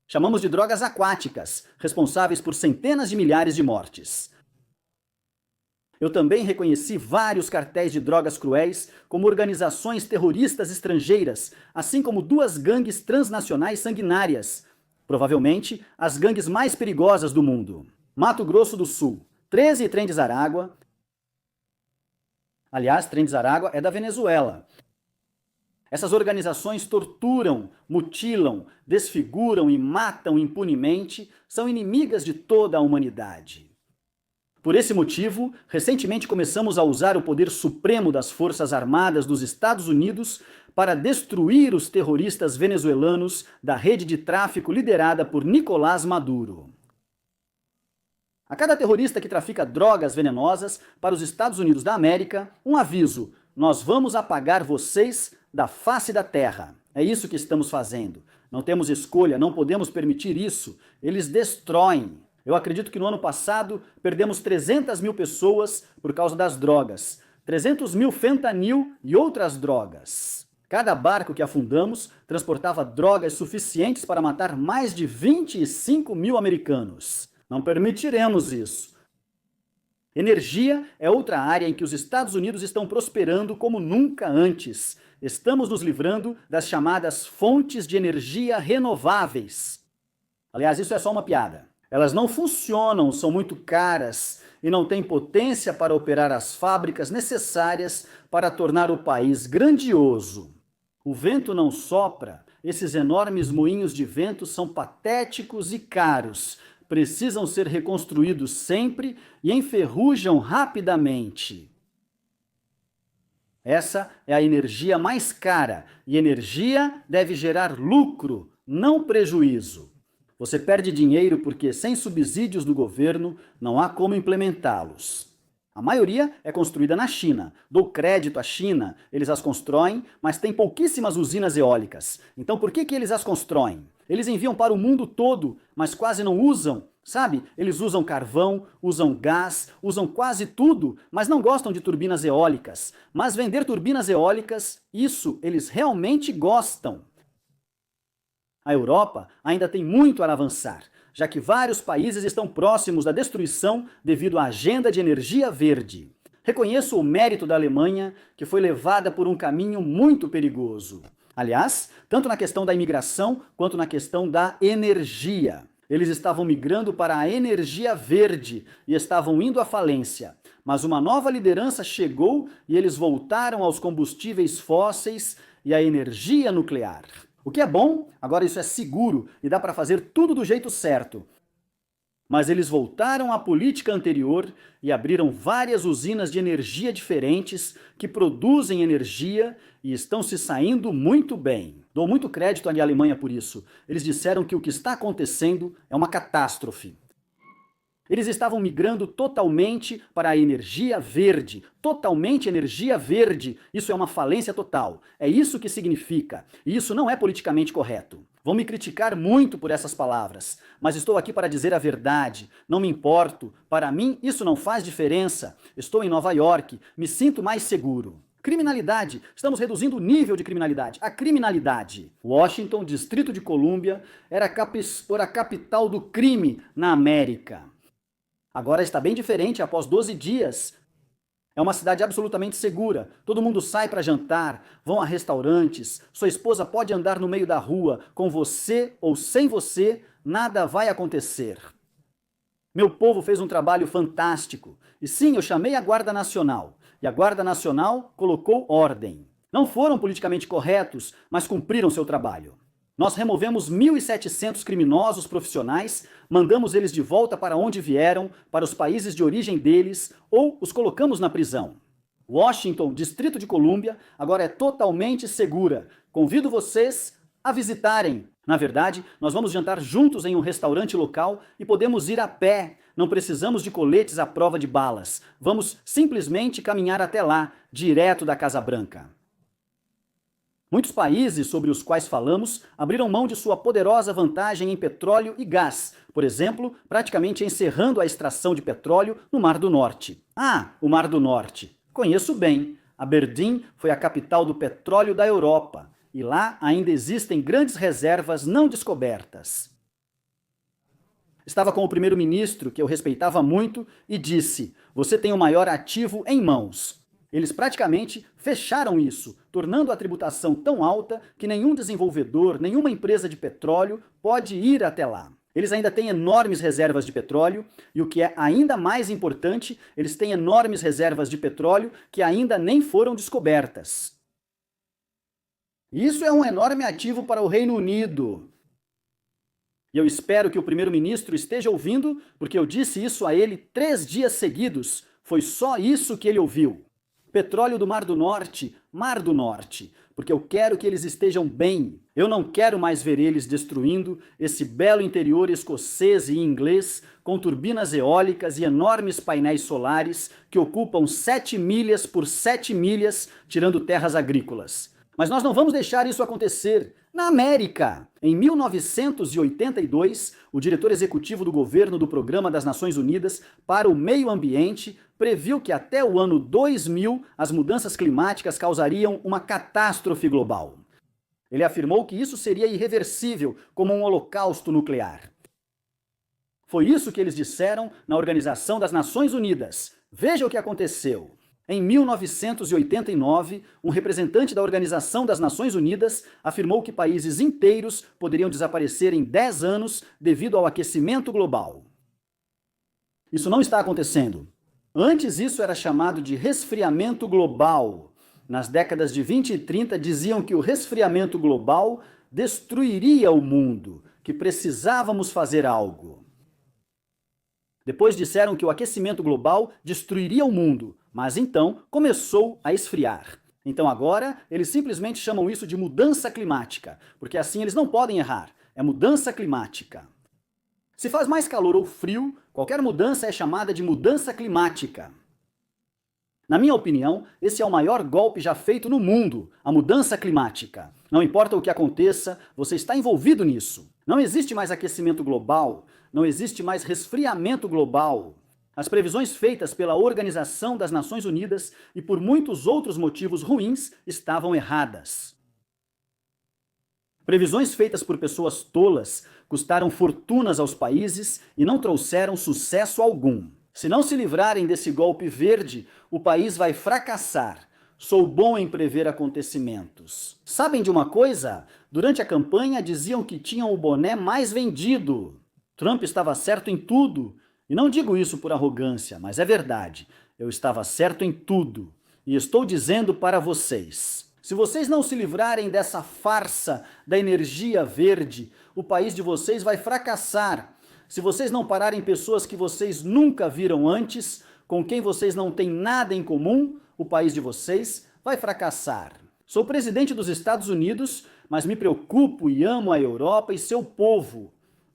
S1: Chamamos de drogas aquáticas, responsáveis por centenas de milhares de mortes. Eu também reconheci vários cartéis de drogas cruéis como organizações terroristas estrangeiras, assim como 2 gangues transnacionais sanguinárias, provavelmente as gangues mais perigosas do mundo. Mato Grosso do Sul, 13 e Trem de Zaragua. Aliás, Trem de Zaragua é da Venezuela. Essas organizações torturam, mutilam, desfiguram e matam impunemente, são inimigas de toda a humanidade. Por esse motivo, recentemente começamos a usar o poder supremo das Forças Armadas dos Estados Unidos para destruir os terroristas venezuelanos da rede de tráfico liderada por Nicolás Maduro. A cada terrorista que trafica drogas venenosas para os Estados Unidos da América, um aviso: nós vamos apagar vocês da face da terra. É isso que estamos fazendo. Não temos escolha, não podemos permitir isso. Eles destroem. Eu acredito que no ano passado perdemos 300 mil pessoas por causa das drogas. 300 mil fentanil e outras drogas. Cada barco que afundamos transportava drogas suficientes para matar mais de 25 mil americanos. Não permitiremos isso. Energia é outra área em que os Estados Unidos estão prosperando como nunca antes. Estamos nos livrando das chamadas fontes de energia renováveis. Aliás, isso é só uma piada. Elas não funcionam, são muito caras e não têm potência para operar as fábricas necessárias para tornar o país grandioso. O vento não sopra, esses enormes moinhos de vento são patéticos e caros. Precisam ser reconstruídos sempre e enferrujam rapidamente. Essa é a energia mais cara e energia deve gerar lucro, não prejuízo. Você perde dinheiro porque sem subsídios do governo não há como implementá-los. A maioria é construída na China. Dou crédito à China, eles as constroem, mas tem pouquíssimas usinas eólicas. Então por que eles as constroem? Eles enviam para o mundo todo, mas quase não usam. Sabe? Eles usam carvão, usam gás, usam quase tudo, mas não gostam de turbinas eólicas. Mas vender turbinas eólicas, isso eles realmente gostam. A Europa ainda tem muito a avançar, já que vários países estão próximos da destruição devido à agenda de energia verde. Reconheço o mérito da Alemanha, que foi levada por um caminho muito perigoso. Aliás, tanto na questão da imigração quanto na questão da energia. Eles estavam migrando para a energia verde e estavam indo à falência. Mas uma nova liderança chegou e eles voltaram aos combustíveis fósseis e à energia nuclear. O que é bom, agora isso é seguro e dá para fazer tudo do jeito certo. Mas eles voltaram à política anterior e abriram várias usinas de energia diferentes que produzem energia e estão se saindo muito bem. Dou muito crédito à Alemanha por isso. Eles disseram que o que está acontecendo é uma catástrofe. Eles estavam migrando totalmente para a energia verde. Totalmente energia verde. Isso é uma falência total. É isso que significa. E isso não é politicamente correto. Vão me criticar muito por essas palavras, mas estou aqui para dizer a verdade. Não me importo. Para mim, isso não faz diferença. Estou em Nova York. Me sinto mais seguro. Criminalidade. Estamos reduzindo o nível de criminalidade. A criminalidade. Washington, Distrito de Colômbia, era a capital do crime na América. Agora está bem diferente após 12 dias. É uma cidade absolutamente segura. Todo mundo sai para jantar, vão a restaurantes. Sua esposa pode andar no meio da rua. Com você ou sem você, nada vai acontecer. Meu povo fez um trabalho fantástico. E sim, eu chamei a Guarda Nacional. E a Guarda Nacional colocou ordem. Não foram politicamente corretos, mas cumpriram seu trabalho. Nós removemos 1.700 criminosos profissionais, mandamos eles de volta para onde vieram, para os países de origem deles, ou os colocamos na prisão. Washington, Distrito de Colômbia, agora é totalmente segura. Convido vocês a visitarem. Na verdade, nós vamos jantar juntos em um restaurante local e podemos ir a pé. Não precisamos de coletes à prova de balas. Vamos simplesmente caminhar até lá, direto da Casa Branca. Muitos países sobre os quais falamos abriram mão de sua poderosa vantagem em petróleo e gás, por exemplo, praticamente encerrando a extração de petróleo no Mar do Norte. Ah, o Mar do Norte. Conheço bem. Aberdeen foi a capital do petróleo da Europa, e lá ainda existem grandes reservas não descobertas. Estava com o primeiro-ministro, que eu respeitava muito, e disse: "Você tem o maior ativo em mãos." Eles praticamente fecharam isso, tornando a tributação tão alta que nenhum desenvolvedor, nenhuma empresa de petróleo pode ir até lá. Eles ainda têm enormes reservas de petróleo e, o que é ainda mais importante, eles têm enormes reservas de petróleo que ainda nem foram descobertas. Isso é um enorme ativo para o Reino Unido. E eu espero que o primeiro-ministro esteja ouvindo, porque eu disse isso a ele 3 dias seguidos. Foi só isso que ele ouviu. Petróleo do Mar do Norte, Mar do Norte. porque eu quero que eles estejam bem. Eu não quero mais ver eles destruindo esse belo interior escocês e inglês com turbinas eólicas e enormes painéis solares que ocupam 7 milhas por 7 milhas, tirando terras agrícolas. Mas nós não vamos deixar isso acontecer. Na América, em 1982, o diretor executivo do governo do Programa das Nações Unidas para o Meio Ambiente previu que até o ano 2000 as mudanças climáticas causariam uma catástrofe global. Ele afirmou que isso seria irreversível, como um holocausto nuclear. Foi isso que eles disseram na Organização das Nações Unidas. Veja o que aconteceu. Em 1989, um representante da Organização das Nações Unidas afirmou que países inteiros poderiam desaparecer em 10 anos devido ao aquecimento global. Isso não está acontecendo. Antes isso era chamado de resfriamento global. Nas décadas de 20 e 30 diziam que o resfriamento global destruiria o mundo, que precisávamos fazer algo. Depois disseram que o aquecimento global destruiria o mundo, mas então começou a esfriar. Então agora eles simplesmente chamam isso de mudança climática, porque assim eles não podem errar. É mudança climática. Se faz mais calor ou frio, qualquer mudança é chamada de mudança climática. Na minha opinião, esse é o maior golpe já feito no mundo, a mudança climática. Não importa o que aconteça, você está envolvido nisso. Não existe mais aquecimento global, não existe mais resfriamento global. As previsões feitas pela Organização das Nações Unidas e por muitos outros motivos ruins estavam erradas. Previsões feitas por pessoas tolas custaram fortunas aos países e não trouxeram sucesso algum. Se não se livrarem desse golpe verde, o país vai fracassar. Sou bom em prever acontecimentos. Sabem de uma coisa? Durante a campanha diziam que tinham o boné mais vendido. Trump estava certo em tudo. E não digo isso por arrogância, mas é verdade. Eu estava certo em tudo. E estou dizendo para vocês. Se vocês não se livrarem dessa farsa da energia verde, o país de vocês vai fracassar. Se vocês não pararem pessoas que vocês nunca viram antes, com quem vocês não têm nada em comum, o país de vocês vai fracassar. Sou presidente dos Estados Unidos, mas me preocupo e amo a Europa e seu povo.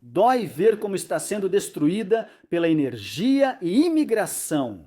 S1: Dói ver como está sendo destruída pela energia e imigração.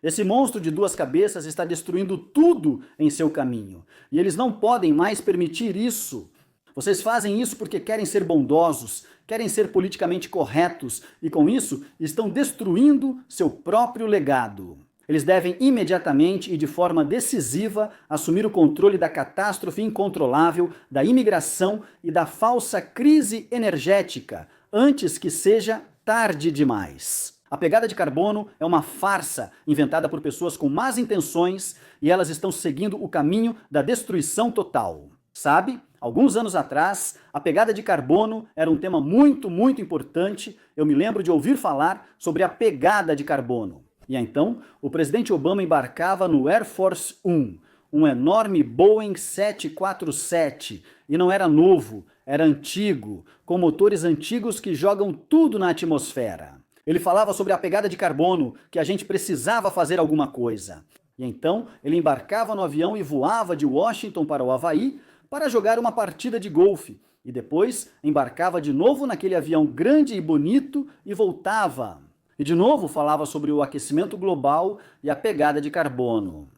S1: Esse monstro de duas cabeças está destruindo tudo em seu caminho. E eles não podem mais permitir isso. Vocês fazem isso porque querem ser bondosos, querem ser politicamente corretos e, com isso, estão destruindo seu próprio legado. Eles devem imediatamente e de forma decisiva assumir o controle da catástrofe incontrolável, da imigração e da falsa crise energética, antes que seja tarde demais. A pegada de carbono é uma farsa inventada por pessoas com más intenções e elas estão seguindo o caminho da destruição total. Sabe? Alguns anos atrás, a pegada de carbono era um tema muito importante. Eu me lembro de ouvir falar sobre a pegada de carbono. E então, o presidente Obama embarcava no Air Force One, um enorme Boeing 747, e não era novo, era antigo, com motores antigos que jogam tudo na atmosfera. Ele falava sobre a pegada de carbono, que a gente precisava fazer alguma coisa. E então, ele embarcava no avião e voava de Washington para o Havaí para jogar uma partida de golfe. E depois, embarcava de novo naquele avião grande e bonito e voltava. E de novo falava sobre o aquecimento global e a pegada de carbono.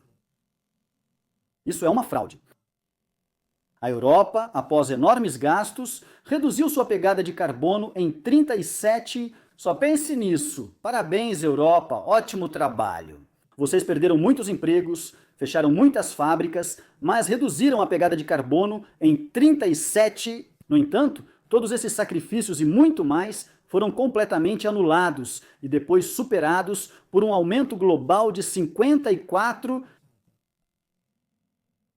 S1: Isso é uma fraude. A Europa, após enormes gastos, reduziu sua pegada de carbono em 37%. Só pense nisso. Parabéns, Europa, ótimo trabalho. Vocês perderam muitos empregos, fecharam muitas fábricas, mas reduziram a pegada de carbono em 37%. No entanto, todos esses sacrifícios e muito mais foram completamente anulados e depois superados por um aumento global de 54%.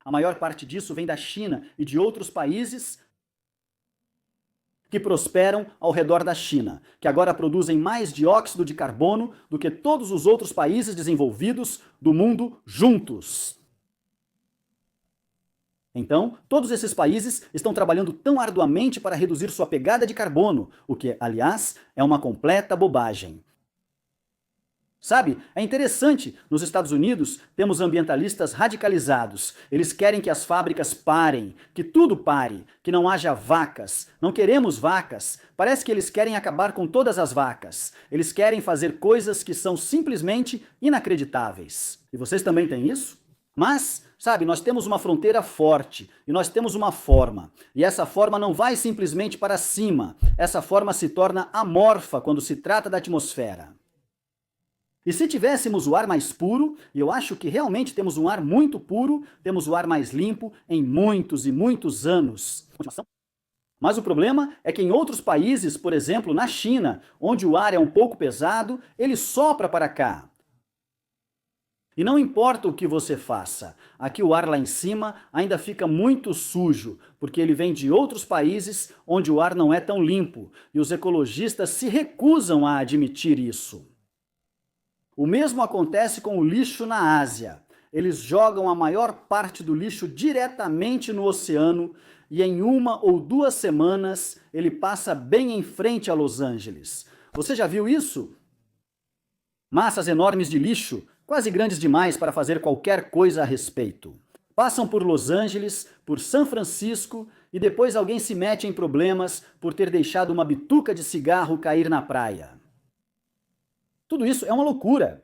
S1: A maior parte disso vem da China e de outros países que prosperam ao redor da China, que agora produzem mais dióxido de carbono do que todos os outros países desenvolvidos do mundo juntos. Então, todos esses países estão trabalhando tão arduamente para reduzir sua pegada de carbono, o que, aliás, é uma completa bobagem. Sabe, é interessante, nos Estados Unidos temos ambientalistas radicalizados. Eles querem que as fábricas parem, que tudo pare, que não haja vacas. Não queremos vacas. Parece que eles querem acabar com todas as vacas. Eles querem fazer coisas que são simplesmente inacreditáveis. E vocês também têm isso? Mas, sabe, nós temos uma fronteira forte e nós temos uma forma. E essa forma não vai simplesmente para cima. Essa forma se torna amorfa quando se trata da atmosfera. E se tivéssemos o ar mais puro, e eu acho que realmente temos um ar muito puro, temos o ar mais limpo em muitos e muitos anos. Mas o problema é que em outros países, por exemplo, na China, onde o ar é um pouco pesado, ele sopra para cá. E não importa o que você faça, aqui o ar lá em cima ainda fica muito sujo, porque ele vem de outros países onde o ar não é tão limpo, e os ecologistas se recusam a admitir isso. O mesmo acontece com o lixo na Ásia. Eles jogam a maior parte do lixo diretamente no oceano e em 1 ou 2 semanas ele passa bem em frente a Los Angeles. Você já viu isso? Massas enormes de lixo, quase grandes demais para fazer qualquer coisa a respeito. Passam por Los Angeles, por São Francisco e depois alguém se mete em problemas por ter deixado uma bituca de cigarro cair na praia. Tudo isso é uma loucura.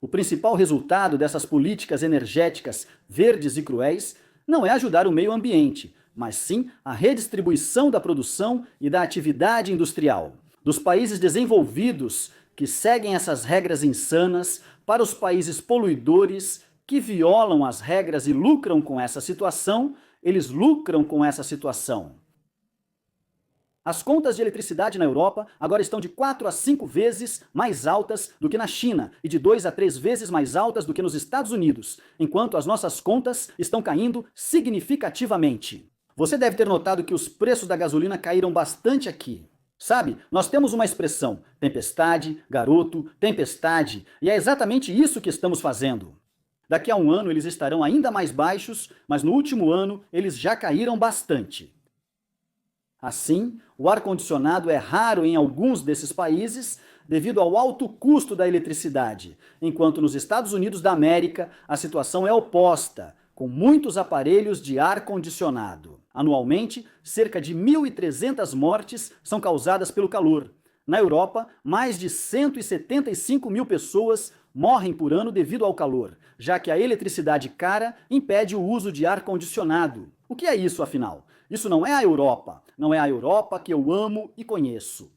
S1: O principal resultado dessas políticas energéticas verdes e cruéis não é ajudar o meio ambiente, mas sim a redistribuição da produção e da atividade industrial. Dos países desenvolvidos que seguem essas regras insanas para os países poluidores que violam as regras e lucram com essa situação, eles lucram com essa situação. As contas de eletricidade na Europa agora estão de 4 a 5 vezes mais altas do que na China e de 2 a 3 vezes mais altas do que nos Estados Unidos, enquanto as nossas contas estão caindo significativamente. Você deve ter notado que os preços da gasolina caíram bastante aqui. Sabe, nós temos uma expressão, tempestade, garoto, tempestade, e é exatamente isso que estamos fazendo. Daqui a um ano eles estarão ainda mais baixos, mas no último ano eles já caíram bastante. Assim, o ar-condicionado é raro em alguns desses países devido ao alto custo da eletricidade, enquanto nos Estados Unidos da América a situação é oposta, com muitos aparelhos de ar-condicionado. Anualmente, cerca de 1.300 mortes são causadas pelo calor. Na Europa, mais de 175 mil pessoas morrem por ano devido ao calor, já que a eletricidade cara impede o uso de ar-condicionado. O que é isso, afinal? Isso não é a Europa. Não é a Europa que eu amo e conheço.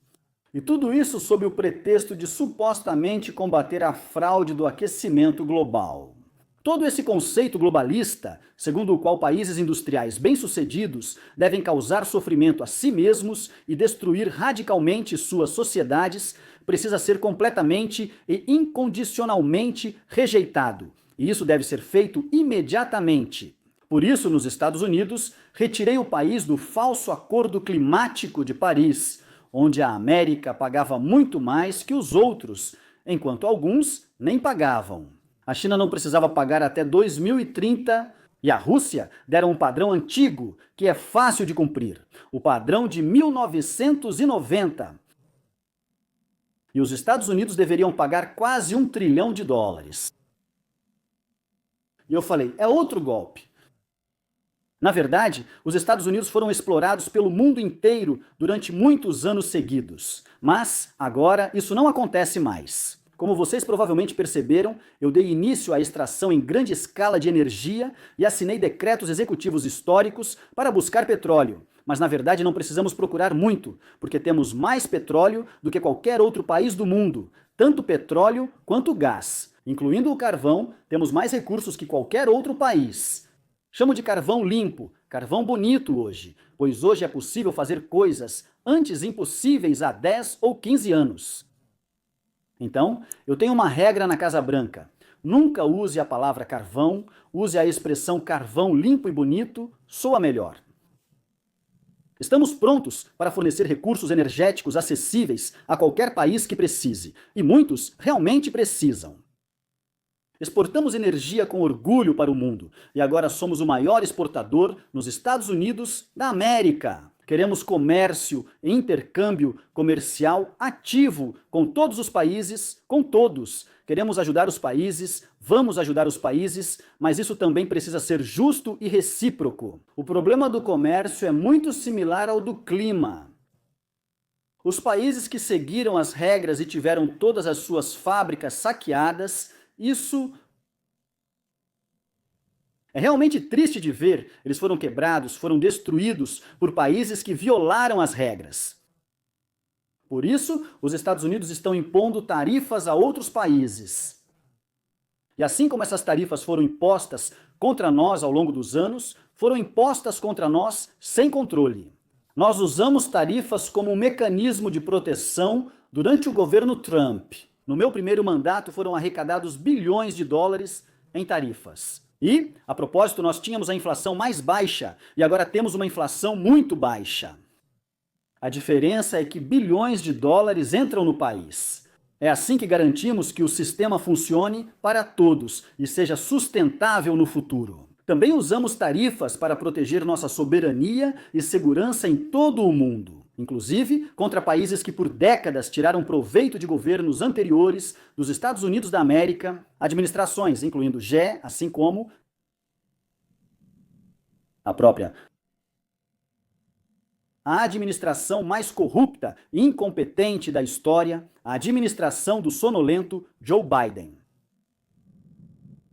S1: E tudo isso sob o pretexto de supostamente combater a fraude do aquecimento global. Todo esse conceito globalista, segundo o qual países industriais bem-sucedidos devem causar sofrimento a si mesmos e destruir radicalmente suas sociedades, precisa ser completamente e incondicionalmente rejeitado. E isso deve ser feito imediatamente. Por isso, nos Estados Unidos, retirei o país do falso Acordo Climático de Paris, onde a América pagava muito mais que os outros, enquanto alguns nem pagavam. A China não precisava pagar até 2030 e a Rússia deram um padrão antigo, que é fácil de cumprir, o padrão de 1990. E os Estados Unidos deveriam pagar quase $1 trilhão. E eu falei, é outro golpe. Na verdade, os Estados Unidos foram explorados pelo mundo inteiro durante muitos anos seguidos. Mas, agora, isso não acontece mais. Como vocês provavelmente perceberam, eu dei início à extração em grande escala de energia e assinei decretos executivos históricos para buscar petróleo. Mas, na verdade, não precisamos procurar muito, porque temos mais petróleo do que qualquer outro país do mundo. Tanto petróleo quanto gás. Incluindo o carvão, temos mais recursos que qualquer outro país. Chamo de carvão limpo, carvão bonito hoje, pois hoje é possível fazer coisas antes impossíveis há 10 ou 15 anos. Então, eu tenho uma regra na Casa Branca. Nunca use a palavra carvão, use a expressão carvão limpo e bonito, soa melhor. Estamos prontos para fornecer recursos energéticos acessíveis a qualquer país que precise, e muitos realmente precisam. Exportamos energia com orgulho para o mundo, e agora somos o maior exportador nos Estados Unidos da América. Queremos comércio e intercâmbio comercial ativo com todos os países, com todos. Queremos ajudar os países, vamos ajudar os países, mas isso também precisa ser justo e recíproco. O problema do comércio é muito similar ao do clima. Os países que seguiram as regras e tiveram todas as suas fábricas saqueadas, isso é realmente triste de ver. Eles foram quebrados, foram destruídos por países que violaram as regras. Por isso, os Estados Unidos estão impondo tarifas a outros países. E assim como essas tarifas foram impostas contra nós ao longo dos anos, foram impostas contra nós sem controle. Nós usamos tarifas como um mecanismo de proteção durante o governo Trump. No meu primeiro mandato foram arrecadados bilhões de dólares em tarifas. E, a propósito, nós tínhamos a inflação mais baixa e agora temos uma inflação muito baixa. A diferença é que bilhões de dólares entram no país. É assim que garantimos que o sistema funcione para todos e seja sustentável no futuro. Também usamos tarifas para proteger nossa soberania e segurança em todo o mundo, inclusive contra países que por décadas tiraram proveito de governos anteriores dos Estados Unidos da América, administrações, incluindo Gé, assim como a própria a administração mais corrupta e incompetente da história, a administração do sonolento Joe Biden.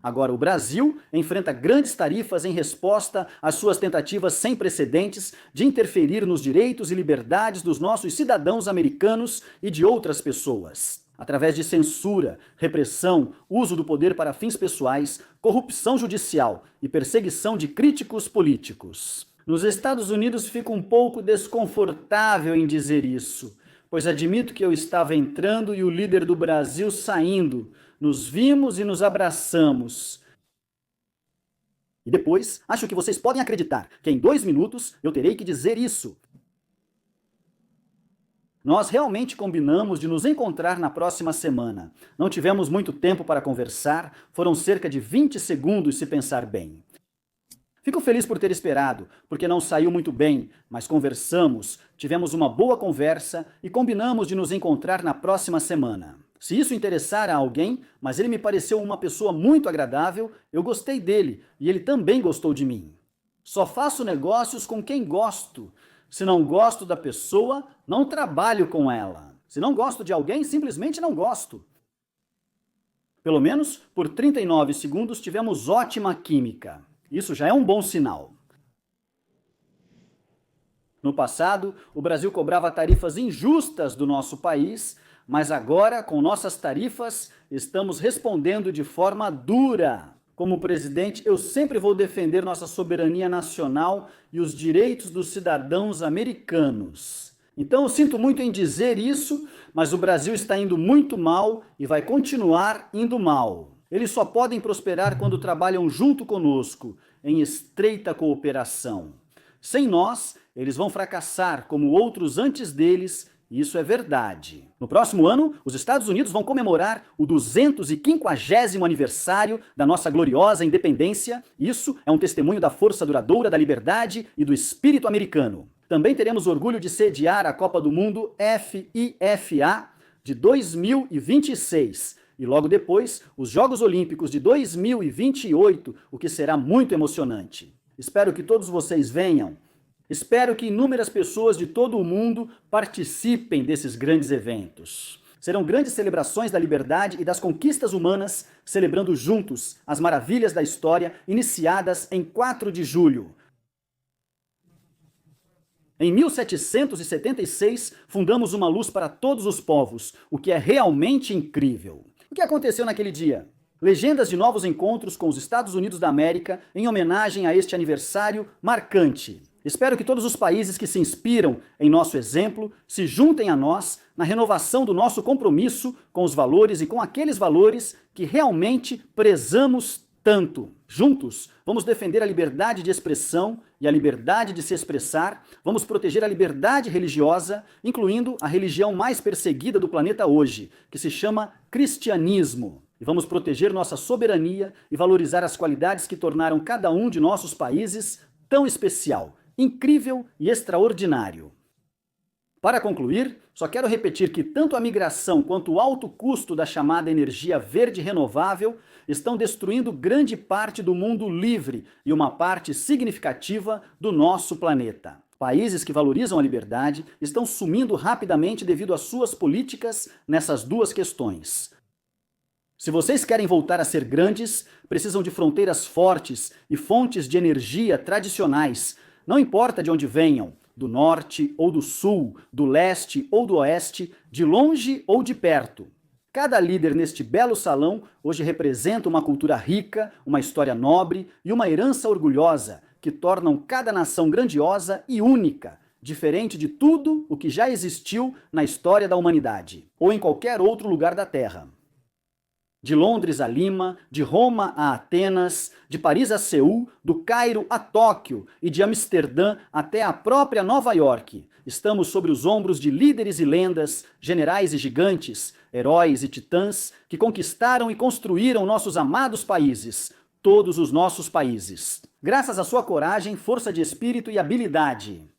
S1: Agora, o Brasil enfrenta grandes tarifas em resposta às suas tentativas sem precedentes de interferir nos direitos e liberdades dos nossos cidadãos americanos e de outras pessoas. Através de censura, repressão, uso do poder para fins pessoais, corrupção judicial e perseguição de críticos políticos. Nos Estados Unidos fico um pouco desconfortável em dizer isso, pois admito que eu estava entrando e o líder do Brasil saindo. Nos vimos e nos abraçamos. E depois, acho que vocês podem acreditar que em 2 minutos eu terei que dizer isso. Nós realmente combinamos de nos encontrar na próxima semana. Não tivemos muito tempo para conversar, foram cerca de 20 segundos se pensar bem. Fico feliz por ter esperado, porque não saiu muito bem, mas conversamos, tivemos uma boa conversa e combinamos de nos encontrar na próxima semana. Se isso interessar a alguém, mas ele me pareceu uma pessoa muito agradável, eu gostei dele e ele também gostou de mim. Só faço negócios com quem gosto. Se não gosto da pessoa, não trabalho com ela. Se não gosto de alguém, simplesmente não gosto. Pelo menos, por 39 segundos tivemos ótima química. Isso já é um bom sinal. No passado, o Brasil cobrava tarifas injustas do nosso país, mas agora, com nossas tarifas, estamos respondendo de forma dura. Como presidente, eu sempre vou defender nossa soberania nacional e os direitos dos cidadãos americanos. Então eu sinto muito em dizer isso, mas o Brasil está indo muito mal e vai continuar indo mal. Eles só podem prosperar quando trabalham junto conosco, em estreita cooperação. Sem nós, eles vão fracassar como outros antes deles. Isso é verdade. No próximo ano, os Estados Unidos vão comemorar o 250º aniversário da nossa gloriosa independência. Isso é um testemunho da força duradoura da liberdade e do espírito americano. Também teremos orgulho de sediar a Copa do Mundo FIFA de 2026. E logo depois, os Jogos Olímpicos de 2028, o que será muito emocionante. Espero que todos vocês venham. Espero que inúmeras pessoas de todo o mundo participem desses grandes eventos. Serão grandes celebrações da liberdade e das conquistas humanas, celebrando juntos as maravilhas da história iniciadas em 4 de julho. Em 1776, fundamos uma luz para todos os povos, o que é realmente incrível. O que aconteceu naquele dia? Legendas de novos encontros com os Estados Unidos da América em homenagem a este aniversário marcante. Espero que todos os países que se inspiram em nosso exemplo se juntem a nós na renovação do nosso compromisso com os valores e com aqueles valores que realmente prezamos tanto. Juntos, vamos defender a liberdade de expressão e a liberdade de se expressar, vamos proteger a liberdade religiosa, incluindo a religião mais perseguida do planeta hoje, que se chama cristianismo. E vamos proteger nossa soberania e valorizar as qualidades que tornaram cada um de nossos países tão especial, incrível e extraordinário. Para concluir, só quero repetir que tanto a migração quanto o alto custo da chamada energia verde renovável estão destruindo grande parte do mundo livre e uma parte significativa do nosso planeta. Países que valorizam a liberdade estão sumindo rapidamente devido às suas políticas nessas duas questões. Se vocês querem voltar a ser grandes, precisam de fronteiras fortes e fontes de energia tradicionais, não importa de onde venham, do norte ou do sul, do leste ou do oeste, de longe ou de perto. Cada líder neste belo salão hoje representa uma cultura rica, uma história nobre e uma herança orgulhosa, que tornam cada nação grandiosa e única, diferente de tudo o que já existiu na história da humanidade, ou em qualquer outro lugar da Terra. De Londres a Lima, de Roma a Atenas, de Paris a Seul, do Cairo a Tóquio e de Amsterdã até a própria Nova York. Estamos sobre os ombros de líderes e lendas, generais e gigantes, heróis e titãs que conquistaram e construíram nossos amados países, todos os nossos países. Graças à sua coragem, força de espírito e habilidade.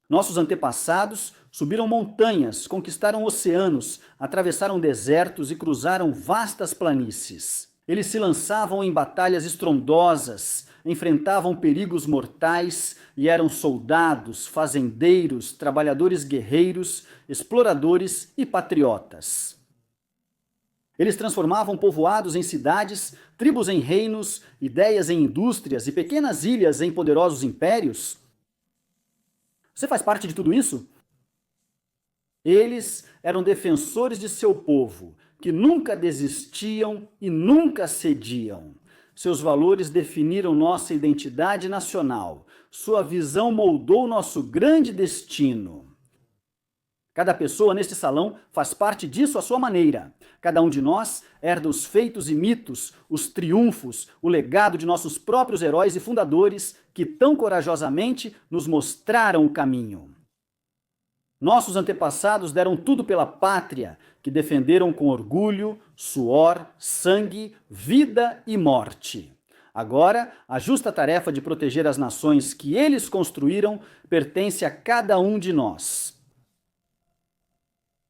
S1: Nossos antepassados subiram montanhas, conquistaram oceanos, atravessaram desertos e cruzaram vastas planícies. Eles se lançavam em batalhas estrondosas, enfrentavam perigos mortais e eram soldados, fazendeiros, trabalhadores guerreiros, exploradores e patriotas. Eles transformavam povoados em cidades, tribos em reinos, ideias em indústrias e pequenas ilhas em poderosos impérios. Você faz parte de tudo isso? Eles eram defensores de seu povo, que nunca desistiam e nunca cediam. Seus valores definiram nossa identidade nacional. Sua visão moldou nosso grande destino. Cada pessoa neste salão faz parte disso à sua maneira. Cada um de nós herda os feitos e mitos, os triunfos, o legado de nossos próprios heróis e fundadores que tão corajosamente nos mostraram o caminho. Nossos antepassados deram tudo pela pátria, que defenderam com orgulho, suor, sangue, vida e morte. Agora, a justa tarefa de proteger as nações que eles construíram pertence a cada um de nós.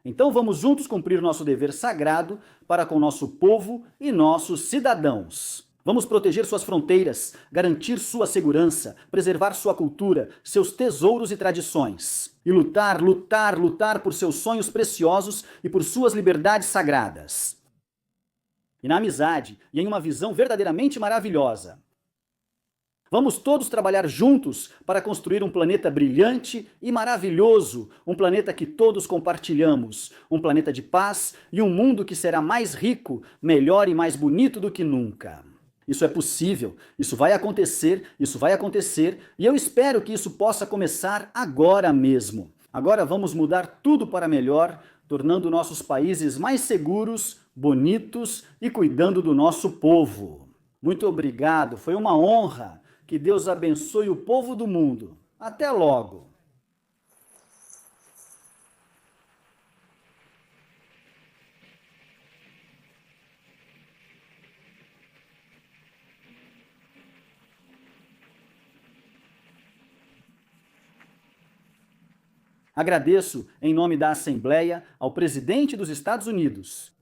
S1: Então vamos juntos cumprir nosso dever sagrado para com nosso povo e nossos cidadãos. Vamos proteger suas fronteiras, garantir sua segurança, preservar sua cultura, seus tesouros e tradições. E lutar, lutar, lutar por seus sonhos preciosos e por suas liberdades sagradas. E na amizade e em uma visão verdadeiramente maravilhosa. Vamos todos trabalhar juntos para construir um planeta brilhante e maravilhoso, um planeta que todos compartilhamos, um planeta de paz e um mundo que será mais rico, melhor e mais bonito do que nunca. Isso é possível, isso vai acontecer e eu espero que isso possa começar agora mesmo. Agora vamos mudar tudo para melhor, tornando nossos países mais seguros, bonitos e cuidando do nosso povo. Muito obrigado, foi uma honra. Que Deus abençoe o povo do mundo. Até logo! Agradeço, em nome da Assembleia, ao presidente dos Estados Unidos,